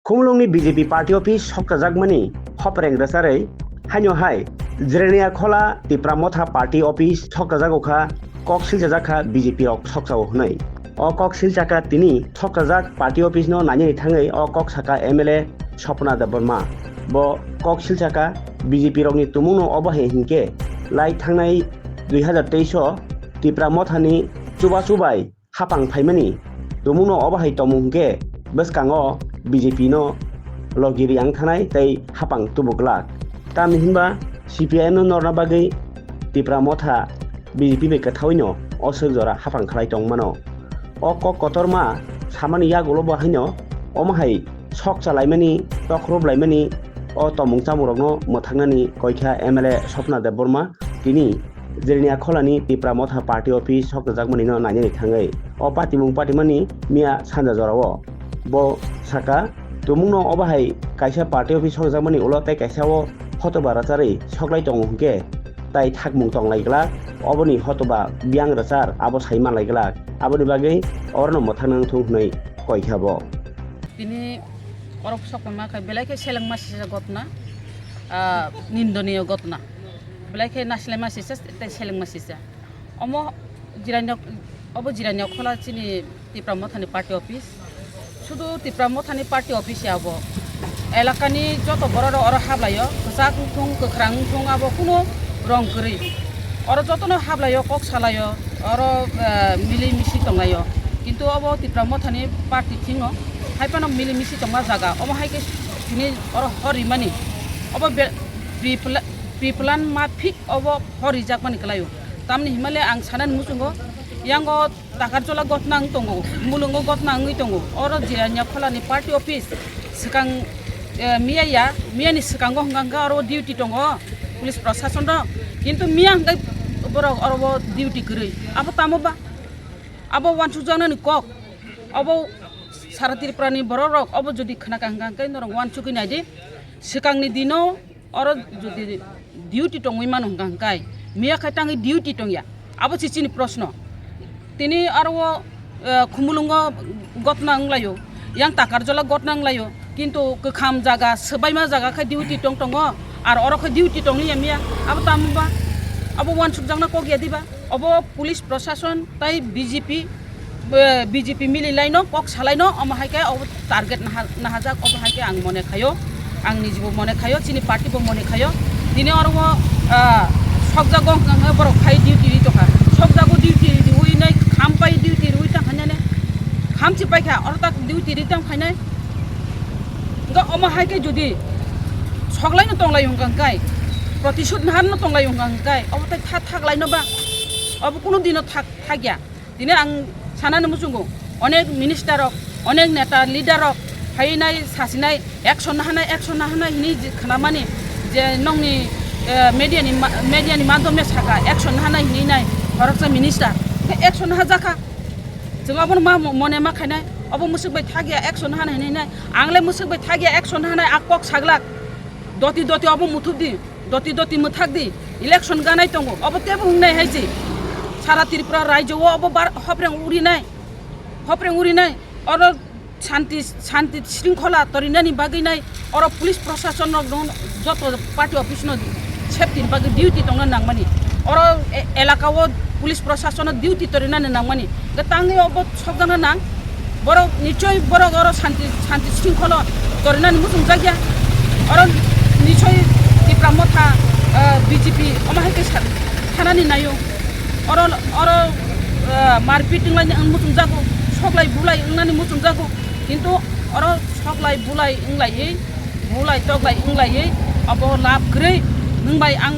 खुमलुंगनि BJP party office सकजाकमानि हपरें रसारै हान्यो हाय जिरानिया खोला तिप्रा मथा party office सकजागखा कक सिलजाखा बीजेपी रक सकजाव हनै कक सिलजाका तिनि सकजाक पार्टी ऑफिस नो नानि थाङै कक साका एमएलए सपना देबबर्मा ब कक सिलजाका बीजेपी रकनि तुमुनो अबहे हिंके लाई थांनाय 2023 तिप्रा मथानि चुबाई हापां फाइमानि तुमुनो अबहाय तमुंके बसकांगो बीजेपी नो लगिरि आं थानाय तै हापां तुबुकलाक ताम हिनबा सीपीआईएम नो नरना बागै तिप्रा मथा बीजेपी बे कथावैनो असर जरा हापां खालाय तंमानो कक कतरमा सामानि यागोल बाहायनो अमाहाय सक चालायमानि तखरबलायमानि तमुं चामुरकनो मोथांनानि कयखा एमएलए सपना देबबर्मा तिनि जिरनिया खोलानि तिप्रा मथा पार्टी ऑफिस सकजाकमानि नो नानि थाङै पार्टीमुं पार्टीमानि मिया सानजा जरावो bo saka tumungno obahay kaisa party office सकजाकमानि उलो तै काइसाओ हतबा रचारै सग्लाय तंग हुके तै थाकमुं तंगलायग्ला अबनि हतबा बियां रचार आबो साइमा लायग्ला आबनि बागै अरनो मोथानों थुंनै कयखाबो তিনি অরব সকমা খাই বেলাইকে সেলেং মাসিসা ঘটনা নিন্দনীয় ঘটনা বেলাইকে নাসলে মাসিসা তাই সেলেং মাসিসা জিরানিয়া খোলা চিনি তিপ্রা মথানি পার্টি অফিস শুধু তিপ্রা মথানি পার্টি অফিসে আবো এলাকানি যত বড় অর হাবলায় জাক থুং গোখ্রাং থুং আবো কোনো রং করি অর যতনো হাবলায় কক সালায় অর মিলি মিশি তংলায় কিন্তু আবো তিপ্রা মথানি পার্টি থিং হাইপানো মিলি মিশি তংলা জায়গা অব হাইকে তিনি অর হরিমানি অব প্রিপ্লান মাফিক অব হরি জাকমানি গলায় তামনি হিমালয় আং সানান মুসুঙ্গো यांगो ताकारजला गथनां दंगो मुलुंगो गथनाङै दंगो अर जिरानिया खोलानि पार्टी ऑफिस सिगां मियानि सिगांगो हंगांगा अर डिउटी दङ पुलिस प्रशासन दं किन्तु मिया हंगाय बर अरब डिउटी गरै आबो तामबा आबो वानसुजानानि कक आबो सारा त्रिपुरानि बर रक आबो जदि खनाका हंगांगाय नरं वानसुकै नायदि सिगांनि दिनो अर जदि डिउटी दङै मान हंगांगाय मिया खायताङै डिउटी दंया आबो चिचिनि प्रश्न তিনি আরো খুমুলুঙ্গ গতনা লাयो yang takarjola gotna layo কিন্তু গোখাম জায়গা সবাইমা জায়গা খাই ডিউটি টং টং আর অরখ ডিউটি টং নিয়া আবো তামবা আবো ওয়ান সুকজাংনা কগিয়া দিবা আবো পুলিশ প্রশাসন তাই বিজেপি মিলি লাইনো কক সালাইনো আমহাইকে আবো টার্গেট নাহাজাক অবহাইকে আং মনে খাयो আং নিজবো মনে খাयो চিনি পার্টিবো মনে খাयो দিনে আরো সকজাগো বড় খাই ডিউটি দিতখা সকজাগো ডিউটি উইনাই খাম পাই ডিউটি উইতা খানানে খাম চিপাইখা আর তাক ডিউটি দিতাম খাইনাই গা অমাহাইকে যদি সকলাইনো তংলাই হংকাংকাই প্রতিশোধ নাহানো তংলাই হংকাংকাই অবতাই থাকলাইনোবা অব কোনো দিনও থাকিয়া দিনে আং সানানো মুসুঙ্গো অনেক মিনিস্টারক অনেক নেতা লিডারক ফাইনাই সাসিনাই একশন নাহানাই হিনি খানামানি যে নংনি মেডিয়ানি মাধ্যমে সাকা একশন নাহানাই হিনি নাই হরকসা মিনিস্টার একশন হাজাকা जों अब मा मने मा खायनाय अब मुसुकबाय थागिया एक्शन हानाय नाय आंलाय मुसुकबाय थागिया एक्शन हानाय आकक सागलाक दति अब मुथुबदि दति मुथाकदि इलेक्शन गानाय दंगो अब तेबो हुंनाय हायसि सारा त्रिपुरा राज्यआव अब हप्रें उरिनाय और शांति शृंखला तरिनानि बागैनाय और पुलिस प्रशासन जत पार्टी ऑफिस न सेफ्टी बागै डिउटी दंना नांगमानि और एलाकाव पुलिस प्रशासन डिउटी तरिनानि नांगमानि गतांनि अब सकजाना नां बर निश्चय बर और शांति शृंखला तरिनानि मुसुं जागिया और निश्चय तिप्रा मथा बीजेपी अमाहायके थानानि नायो और मारपिट इंलानि मुसुं जागो सकलाय बुलाय इंनानि मुसुं जागो किन्तु और सकलाय बुलाय इंलायै अब लाब ग्रै नोंबाय आं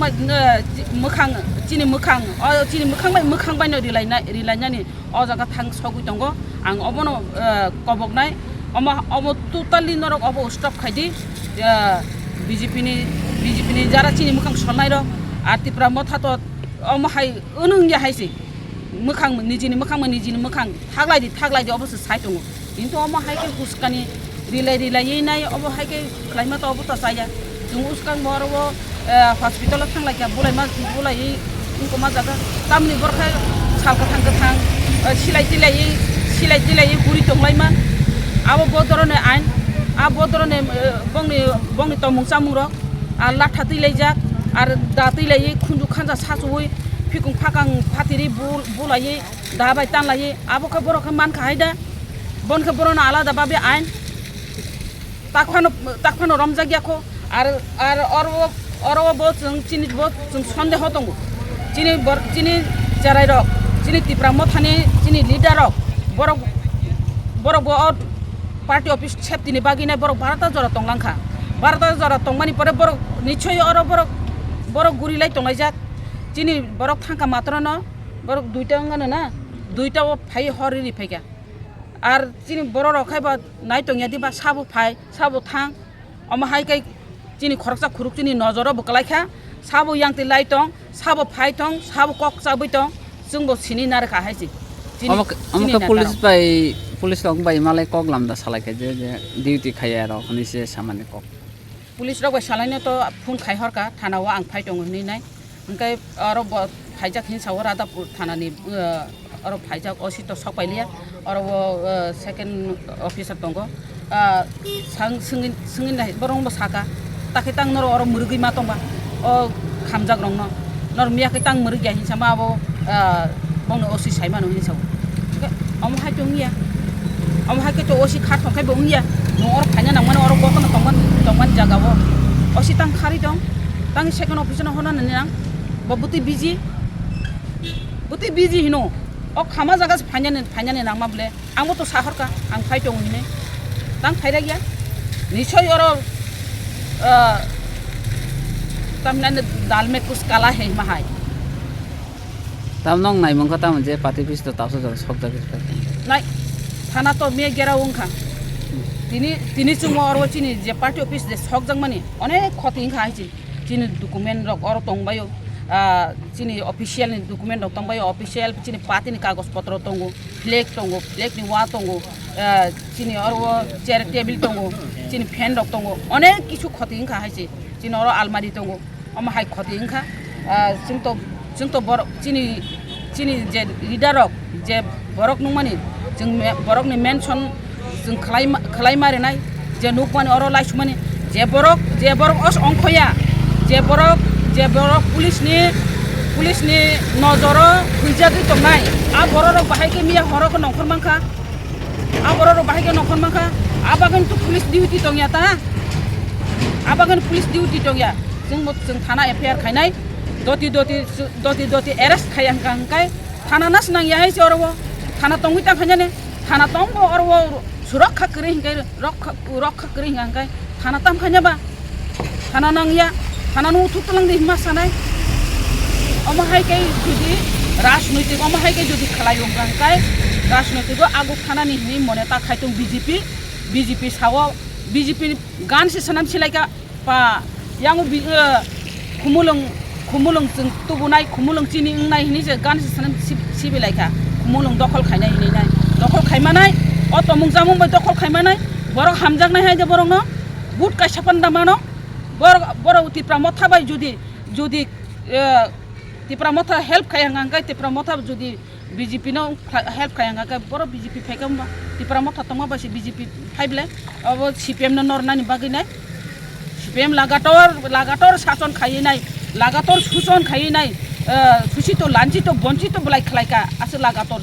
मोखां चिनि मोखां बायनो रिलायनानि अ जागा थां सगै दंगो आं अबनो कबकनाय अब टोटालि नरक अब स्टप खायदि बिजेपिनि जारा चिनि मोखां सलनाय र आर तिप्रा मथाथ अमहाय ओनोंया हायसि मोखां निजिनि मोखां थागलायदि अबसो साइ दङ किन्तु अमहायके हुस्कानि रिलायै नाय अबहायके क्लाइमेट अबता जाया जों उसकां बरबो हस्पिटालाव थांलायखा बुलाय इनको मा जागा तामनि बरखाय सालखा थांगोथां सिलाय दिलायै गुरि दंलायमान आबो बदरने आइन आ बदरने बंनि तमुं चामुं रok आ लाथा दैलायजाक आरो दा दैलायै खुन्दु खानजा सासुयै फिकुं फाकां फातिरि बुलायै दाबाय तानलायै आबोखौ बर'खौ मानखाहाय दा बनखौ बर'ना आलादा बाबे आइन ताकफानो रमजागियाखौ आरो अरबो जों चिनि जों सन्देह दङ चिनि जाराय रक चिनि तिप्रा मथानि चिनि लिडार रक बर'बो पार्टी ऑफिस सेफ्टी बागिनाय बर' 12टा जरा तंलांखा 12टा जरा तंमानि परे बर' निश्चय अर बर' गुरिलाय तंलायजाक चिनि बर' थांखा मात्र न बर' दुइटा गानो ना दुइटा फाइ हरिरि फाइगा आर चिनि बर' रखायबा नाय तंया दिबा साबो फाइ साबो थां अमाहायकै चिनि खरकसा खुरुक चिनि नजर बकलायखा साबो यांति लाय तं साबो फाइ तं साबो कक जाबै तं जोंबो सिनि नारखा हायसि अमका पुलिस रक बाय मालाय कक लामदा सालायखै जे डिउटी खाया रक निसे सामान्य कक पुलिस रक बाय सालायनो तो फुन खायहरका थानाव आं फाइ दङ होनैनाय ओंखाय आरो फाइजाक हिंसाव रादापुर थानानि आरो फाइजाक असित सपाइलिया आरो सेकेन्ड अफिसार दङ संगिन बरंबो साका ताके तां नर आरो मुरुगै मा दंबा अ खामजाक रंन नर मियाखै तां मुरुगिया हिंसा मा आबो बंनो असी साइमानो हिंसाव अमहाय दंगिया अमहायकै तो असी खार थंखाय बंगिया नर फाइना नांमान आरो बतन तंमान जागावो असी तां खारि दं तां सेकेन्ड अफिसार होनानै नां बुति बिजी हिनो अ खामा जागा फाइनाने नांमा बले आंबो तो साहरका आं फाइ दं हिने तां फाइरा गया निश्चय आरो तामनाने दाल में कुछ काला है माहाय ताम नंग नाय मंखा ताम जे पार्टी ऑफिस तो तासो जर सब जगह नाय थाना तो मे गेरा उंखा तिनी चुमो आरो चिनि जे पार्टी ऑफिस जे सक जंग माने अनेक खति इंखा हाइछि चिनि डकुमेन्ट रक अरो तंबायो चिनि ऑफिशियल डकुमेन्ट रक तंबायो ऑफिशियल चिनि पार्टी नि कागज पत्र तंगो फ्लैग नि वा तंगो चिनि अरो चेयर टेबल तंगो चिनि फैन रक तंगो अनेक किछु खति इंखा हाइछि चिनि अरो आलमारी तंगो अमा हाइ खति इंखा जोंतो बर चिनि जे लिडार रक जे बरक नुमानि जों बरक नि मेनसन जों खलाय मारिनाय जे नुकमानि अरो लाइसमानि जे बरक अस अंखया जे बरक पुलिसनि नजर फैजागै दंनाय आ बरक बाहायके मिया हरक नखरमांखा आ बरक बाहायके नखरमांखा आबागन तो पुलिस डिउटी दंया ता आबागन पुलिस डिउटी दंया जों थाना एफआईआर खायनाय दति एरेस्ट खायां गांकाय थाना नास नांया है जरबो थाना तंगै ता खायने थाना तंगो अरबो सुरक्षा करै हिंगाय रक्षा करै हिंगाय थाना ताम खायबा थाना नांया थाना नु थुतलांदि मा सानाय अमाहायकै जुदि राजनैतिक अमाहायकै जुदि खालायो गांकाय राजनैतिक आगु थानानि नि मने ता खायतों बीजेपी साव बीजेपी गान से सनाम सिलायका पा यांगु खुमुलुं जों तुबुनाय खुमुलुं चिनि नाय हिनि जे गान से सनाम सिबिलायका खुमुलुं दखल खायनाय हिनि दखल खायमानाय अ तमुं जामुं बाय दखल खायमानाय बरक हामजागनाय हाय जे बरक न बुट कायसापान दामानो बरक तिप्रा मथा बाय जुदि तिप्रा मथा हेल्प खायांगांगाय तिप्रा मथा जुदि बीजेपी नो हेल्प खायांगांगाय बर बीजेपी फायकामबा तिप्रा मथा तमा बासि बीजेपी फाइबले अब सीपीएम न नरनानि बागिनाय सीपीएम लागातार शासन खायनाय लागातार सुसन खायनाय सुसितो लानजितो बन्जितो बलाय खलायका आसे लागातार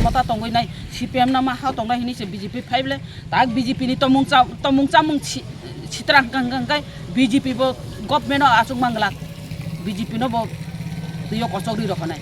मता तंगैनाय सीपीएम न मा हा तंगाय हिनि से बीजेपी फाइबले ताक बीजेपी नि तमुं चामुं चित्रां गांगांगाय बीजेपी बो गभर्नमेन्ट आसुक मांगला बीजेपी न बो दैयो कसौरि रखनाय